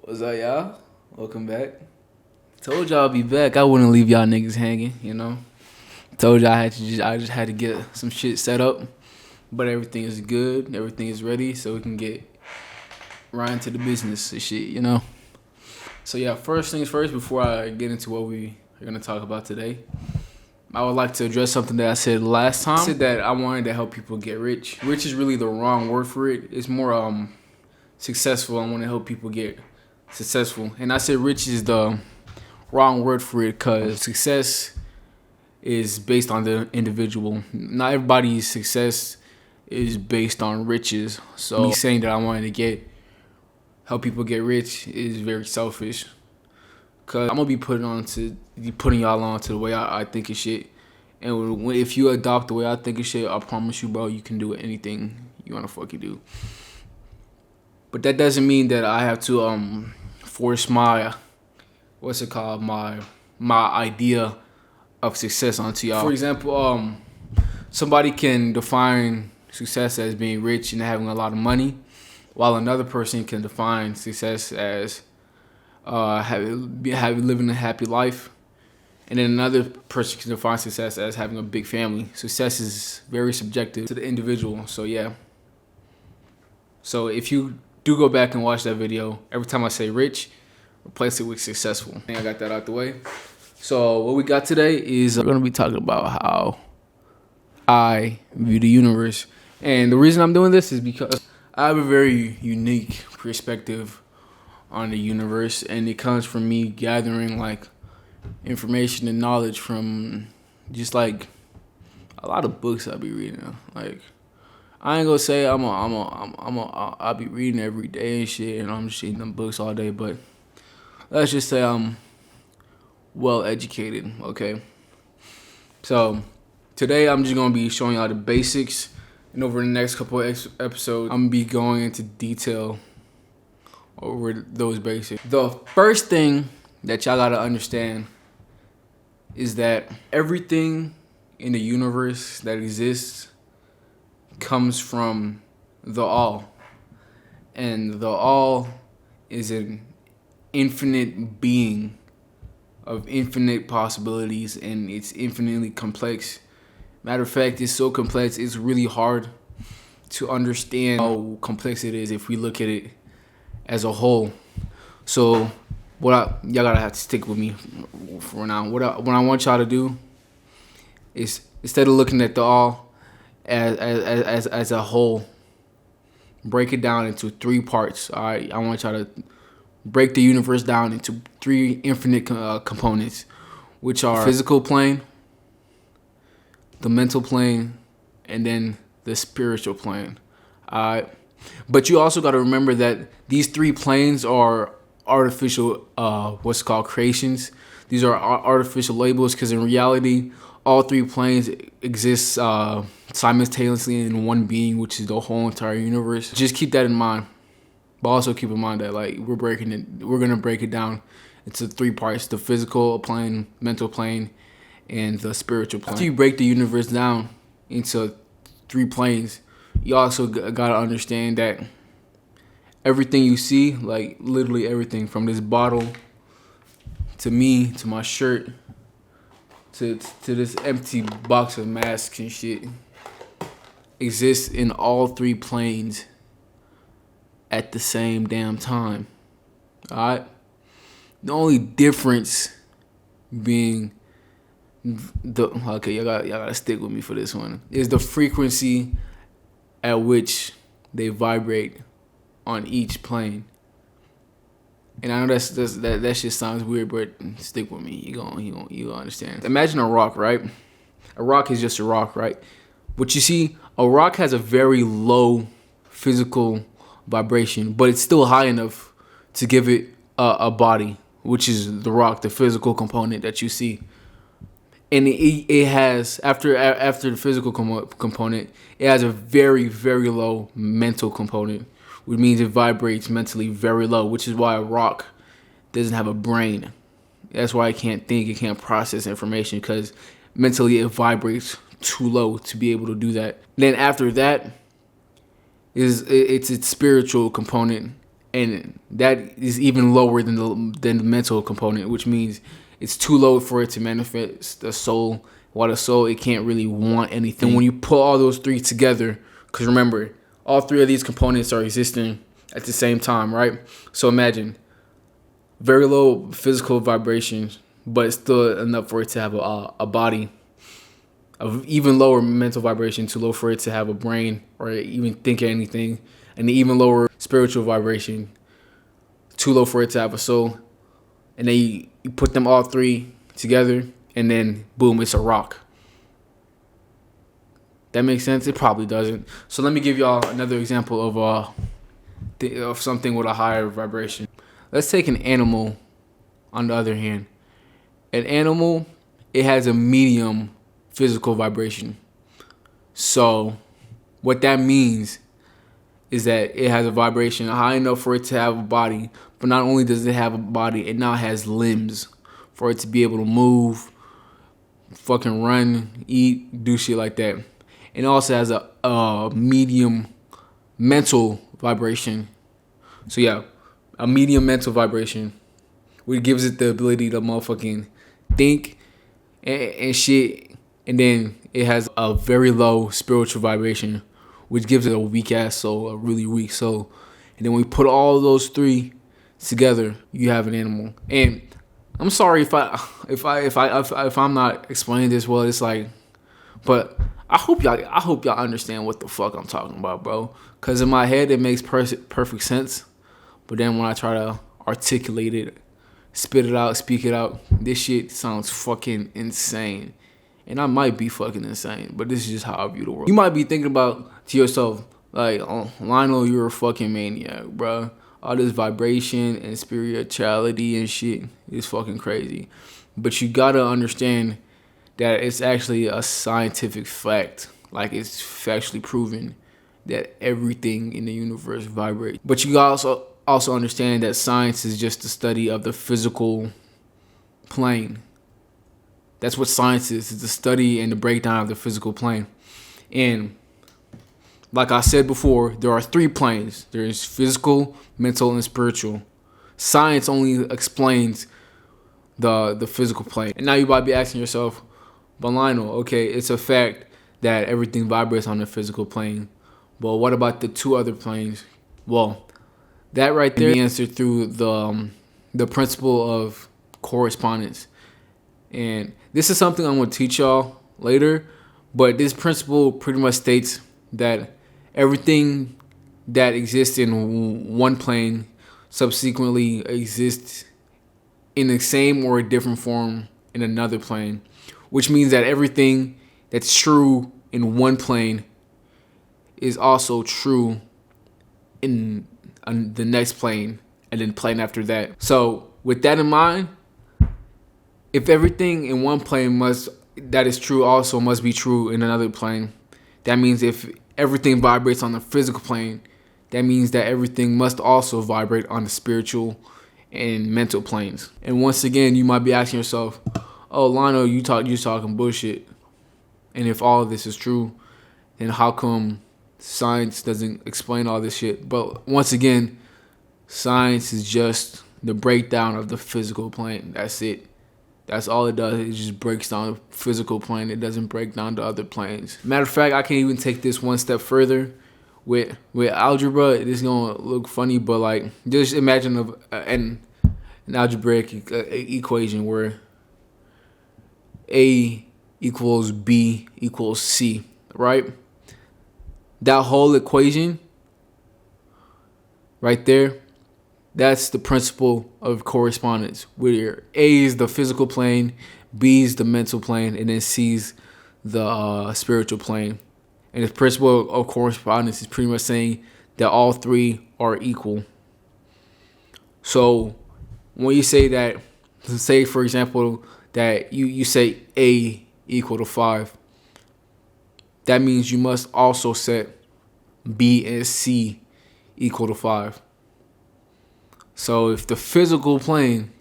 What's up, y'all? Welcome back. Told y'all I'd be back. I wouldn't leave y'all niggas hanging, you know. Told y'all I just had to get some shit set up, but everything is good. Everything is ready, so we can get right into the business and shit, you know. So yeah, first things first. Before I get into what we are gonna talk about today, I would like to address something that I said last time. I said that I wanted to help people get rich. Rich is really the wrong word for it. It's more successful. I want to help people get successful. And I said rich is the wrong word for it because success is based on the individual. Not everybody's success is based on riches. So me saying that I wanted to help people get rich is very selfish. Cause I'm gonna be putting y'all on to the way I think of shit. And if you adopt the way I think of shit, I promise you, bro, you can do anything you wanna fucking do. But that doesn't mean that I have to force my idea of success onto y'all. For example, somebody can define success as being rich and having a lot of money, while another person can define success as living a happy life, and then another person can define success as having a big family. Success is very subjective to the individual. So yeah. So if you do go back and watch that video, every time I say rich, replace it with successful. I think I got that out the way. So what we got today is we're gonna be talking about how I view the universe. And the reason I'm doing this is because I have a very unique perspective on the universe, and it comes from me gathering like information and knowledge from just like a lot of books I be reading. Like I ain't gonna say I'll be reading every day and shit, and I'm just reading them books all day, but let's just say I'm well educated, okay? So today I'm just gonna be showing y'all the basics, and over the next couple of episodes, I'm gonna be going into detail over those basics. The first thing that y'all gotta understand is that everything in the universe that exists comes from the all. And the all is an infinite being of infinite possibilities, and it's infinitely complex. Matter of fact, it's so complex, it's really hard to understand how complex it is if we look at it as a whole. So y'all gotta have to stick with me for now. What I want y'all to do is, instead of looking at the all as a whole, break it down into three parts. All right, I want y'all to break the universe down into three infinite components, which are the physical plane, the mental plane, and then the spiritual plane. All right, but you also got to remember that these three planes are artificial, what's called creations. These are artificial labels, because in reality, all three planes exist simultaneously in one being, which is the whole entire universe. Just keep that in mind. But also keep in mind that like we're gonna break it down into three parts: the physical plane, mental plane, and the spiritual plane. After you break the universe down into three planes, you also gotta understand that everything you see, like literally everything from this bottle to me, to my shirt, to this empty box of masks and shit, exists in all three planes at the same damn time. Alright? The only difference being y'all gotta stick with me for this one, is the frequency at which they vibrate on each plane. And I know that shit sounds weird, but stick with me. You gonna understand. Imagine a rock, right? A rock is just a rock, right? But you see, a rock has a very low physical vibration, but it's still high enough to give it a body, which is the rock, the physical component that you see. And it has, after the physical component, it has a very, very low mental component, which means it vibrates mentally very low, which is why a rock doesn't have a brain. That's why it can't think, it can't process information, because mentally it vibrates too low to be able to do that. Then after that, it's its spiritual component, and that is even lower than the mental component, which means it's too low for it to manifest the soul. While the soul, it can't really want anything. When you put all those three together, because remember, all three of these components are existing at the same time, right? So imagine very low physical vibrations, but it's still enough for it to have a body. Of even lower mental vibration, too low for it to have a brain or even think anything, and even lower spiritual vibration, too low for it to have a soul. And then you put them all three together, and then boom, it's a rock. That makes sense? It probably doesn't. So let me give y'all another example of something with a higher vibration. Let's take an animal. On the other hand, an animal, it has a medium physical vibration. So what that means is that it has a vibration high enough for it to have a body, but not only does it have a body, it now has limbs for it to be able to move, fucking run, eat, do shit like that. It also has a medium mental vibration. So yeah, a medium mental vibration, which gives it the ability to motherfucking think and shit. And then it has a very low spiritual vibration, which gives it a weak ass soul, a really weak soul. And then when we put all those three together, you have an animal. And I'm sorry if I'm not explaining this well. It's like, but I hope y'all understand what the fuck I'm talking about, bro. Cause in my head it makes perfect sense, but then when I try to articulate it, spit it out, speak it out, this shit sounds fucking insane. And I might be fucking insane, but this is just how I view the world. You might be thinking about to yourself, like, oh, Lionel, you're a fucking maniac, bro. All this vibration and spirituality and shit is fucking crazy. But you gotta understand that it's actually a scientific fact. Like, it's factually proven that everything in the universe vibrates. But you also understand that science is just the study of the physical plane. That's what science is. It's the study and the breakdown of the physical plane. And like I said before, there are three planes. There's physical, mental, and spiritual. Science only explains the physical plane. And now you might be asking yourself, but Lionel, okay, it's a fact that everything vibrates on the physical plane. Well, what about the two other planes? Well, that right there can be answered through the principle of correspondence. And this is something I'm going to teach y'all later, but this principle pretty much states that everything that exists in one plane subsequently exists in the same or a different form in another plane, which means that everything that's true in one plane is also true in the next plane and then plane after that. So with that in mind, if everything in one plane that is true also must be true in another plane, that means if everything vibrates on the physical plane, that means that everything must also vibrate on the spiritual and mental planes. And once again, you might be asking yourself, oh, Lionel, you're talking bullshit. And if all of this is true, then how come science doesn't explain all this shit? But once again, science is just the breakdown of the physical plane. That's it. That's all it does. It just breaks down the physical plane. It doesn't break down the other planes. Matter of fact, I can even take this one step further. With algebra, it's gonna look funny, but like, just imagine an algebraic equation where A equals B equals C, right? That whole equation right there, that's the principle of correspondence, where A is the physical plane, B is the mental plane, and then C is the spiritual plane. And the principle of correspondence is pretty much saying that all three are equal. So when you say that, say for example that you say A equal to 5, that means you must also set B and C equal to 5. So if the physical plane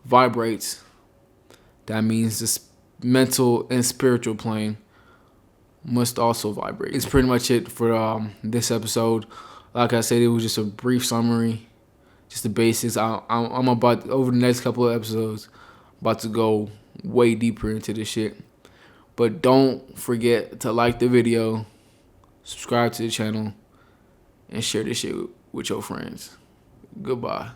vibrates, that means the mental and spiritual plane must also vibrate. It's pretty much it for this episode. Like I said, it was just a brief summary. just the basics. I'm about, over the next couple of episodes, about to go way deeper into this shit. But don't forget to like the video, subscribe to the channel, and share this shit with your friends. Goodbye.